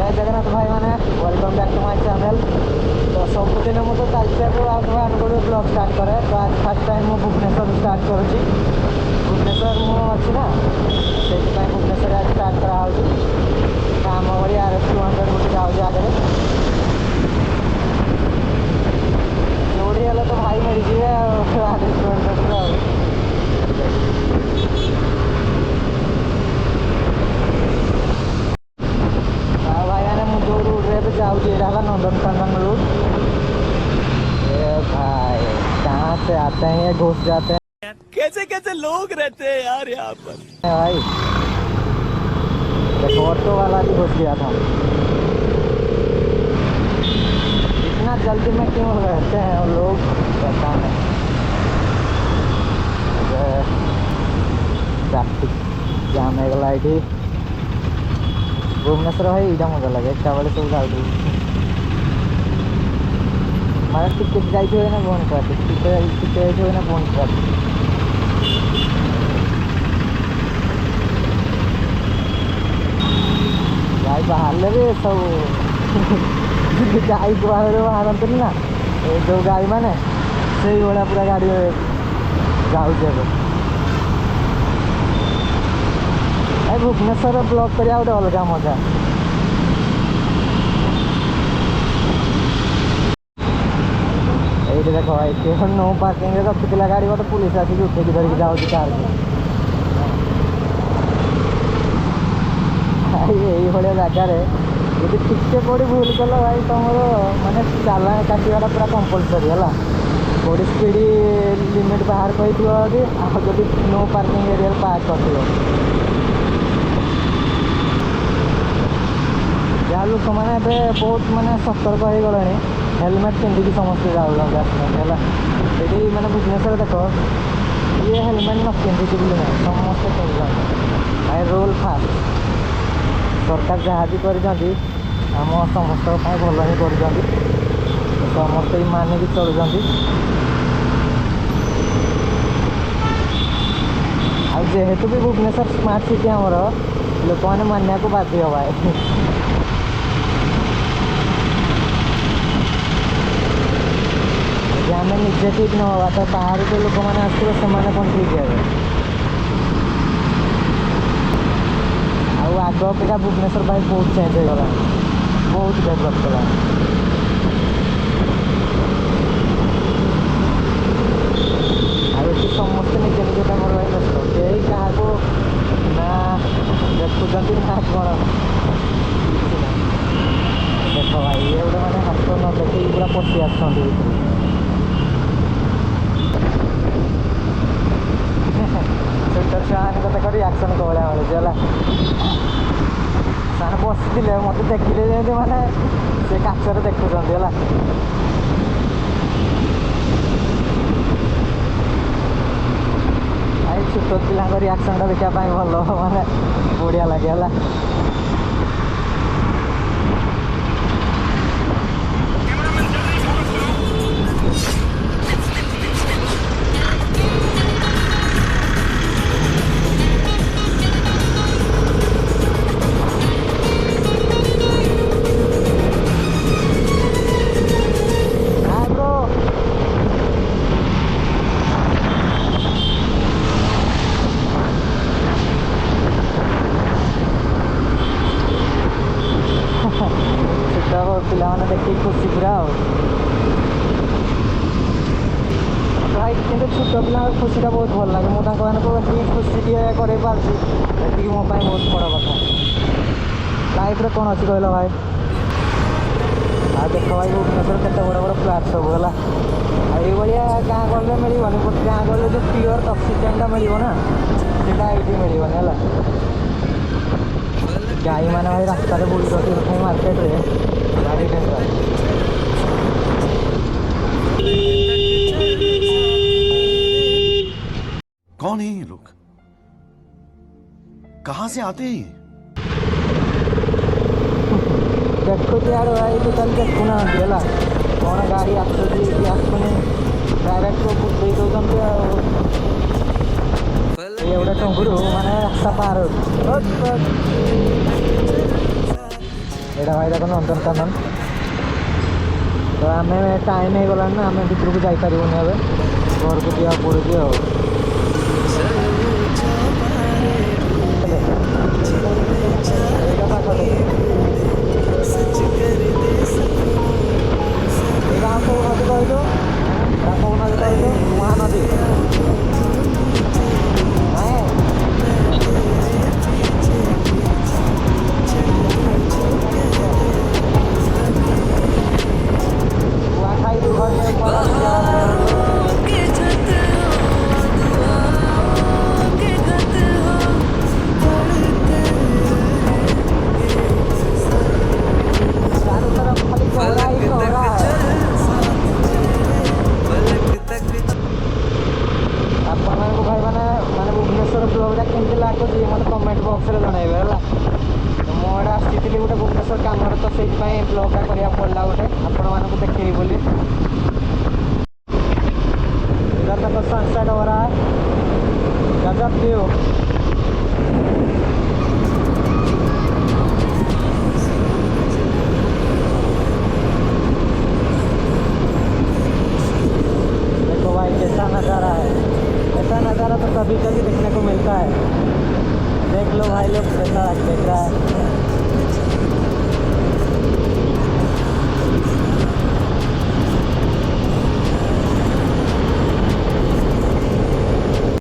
जय जगन्नाथ भाई मैंने welcome back to my channel. तो सबुदिन मु तो तालचेर गोटे ब्लॉग स्टार्ट करे। तो आज फर्स्ट टाइम मु भुवनेश्वर स्टार्ट करुँची। भुवनेश्वर मु अच्छी ना से भुवनेश्वर आज स्टार्ट कराऊँगी। आम भाई RS 200 गोटे जाऊँगी आगे जोड़ी हेल्ले तो भाई मिल जाए RS 200 जाऊँगी नंदनकानन रोड। भाई कहाँ से आते हैं ये घुस जाते हैं। कैसे कैसे लोग रहते हैं यार यहाँ पर भाई देखो ऑटो वाला भी घुस गया था। इतना जल्दी में क्यों रहते हैं वो लोग पता नहीं। ट्रैफिक जाम है लाइट भुवनेश्वर भाई इटा मजा लगे एक बेले सब जाऊँ मारे टिकेट जाइए ना बंद ट्राफिक टिकेट जाइए ना बंद ट्राफिक गाई बाहर भी सब गाई बाहर ना जो गाई मैंने से भाया पूरा गाड़ी जाऊे भुवनेश्वर ब्लॉग कर गोटे अलग मजा। ये देख भाई नो पार्किंग रखी गाड़ी गोटे पुलिस आसिक उठेकी धरिकी जाऊँगी कार भाई यही जगार यदि टिके कौटी भूल कल भाई तुम माने चालान काटा पूरा कंपलसरी है कौटी स्पीड लिमिट बाहर कही नो पार्किंग एरिया पार्क कर जहाँ लोक मैंने बहुत माने सतर्क हो गले हेलमेट पिंधिकी समस्ते जाऊँगा ये मैंने भुवनेश्वर देख ये हेलमेट न पिंधिकी ना समस्ते पिंधुना भाई रोल फास्ट सरकार जहाँ भी कर आम समस्त भल ही कर समस्ते मानिकी चलुँच जेहेतु भी भुवनेश्वर स्मार्ट सिटी आमर लोक मैंने मानिया को बाध्य भाई आम निजे ठीक न हवा तो बाहर जो लोक मैंने आसवे से कौन ठीक है आग अपेक्षा भुवनेश्वर भाई बहुत चेंज हो गला बहुत डेभलप कला समस्त निजे निजे टाइम व्यस्त कई क्या ना देखुं ना कौन देख भाई ये गोटे मैंने हाथ न देखी पूरा पशि आस देख रिएक्शन को भाया मिलूँ सारे बसी मत देखिले जमी मैंने से काचर देखुं है भाई छोट पिला रिएक्शन देखा भल माने बढ़िया लगे पिलाने देखिए खुशी पूरा भाई कि छोट पिला खुशी बहुत भल लगे मुझे खुशी कर पार्टी मो बहुत बड़ कथा लाइफ में कौन अच्छी कहल भाई देख भाई भुवनेश्वर के बड़ बड़ फ्लैट सब है ये गाँ गले मिलनी बट गाँ गले जो प्योर ऑक्सीजन मिलना सीटा ये मिलनी गाई मैंने भाई रास्ता बुलूँ मार्केट में गाड़ी कौन है ये लोग कहाँ से आते हैं देखो यार भाई तो कल देखू ना कौन गाड़ी आसुनी डायरेक्ट दे दौरान ये गोटे टंगुरू माने रास्ता पार ଏଇଟା ଭାଇ ଦେଖ ନନ୍ଦନକାନନ। ତ ଆମେ ଟାଇମ୍ ହେଇଗଲାଣି ନା, ଆମେ ଭିତରକୁ ଯାଇପାରିବୁନି ଏବେ, ଘରକୁ ଯିବାକୁ ପଡ଼ୁଛି ଆଉ। ଏଇଟା ପାଖରେ ଏଇଟା କୋଉ ନଦୀ କହିଲୁ? ଏଇଟା କୋଉ ନଦୀ କହିଲୁ? ମହାନଦୀ। ନାଇଁ ଖାଇଲୁ ଘରେ चारों तरफ खाली कोहरा ही कोहरा है। ଆପଣମାନଙ୍କୁ ଭାଇ ମାନେ ଭୁବନେଶ୍ୱର ବ୍ଲଗ୍ଟା କେମିତି ଲାଗୁଛି ମୋତେ କମେଣ୍ଟ ବକ୍ସରେ ଜଣାଇବେ ହେଲା। ମୁଁ ଏଇଟା ଆସିଥିଲି ଗୋଟେ ଭୁବନେଶ୍ୱର କାମରେ, ତ ସେଇଥିପାଇଁ ବ୍ଲଗ୍ଟା କରିବାକୁ ପଡ଼ିଲା ଗୋଟେ ଆପଣମାନଙ୍କୁ ଦେଖେଇବି ବୋଲି। इधर का तो सनसेट हो रहा है, गजब व्यू।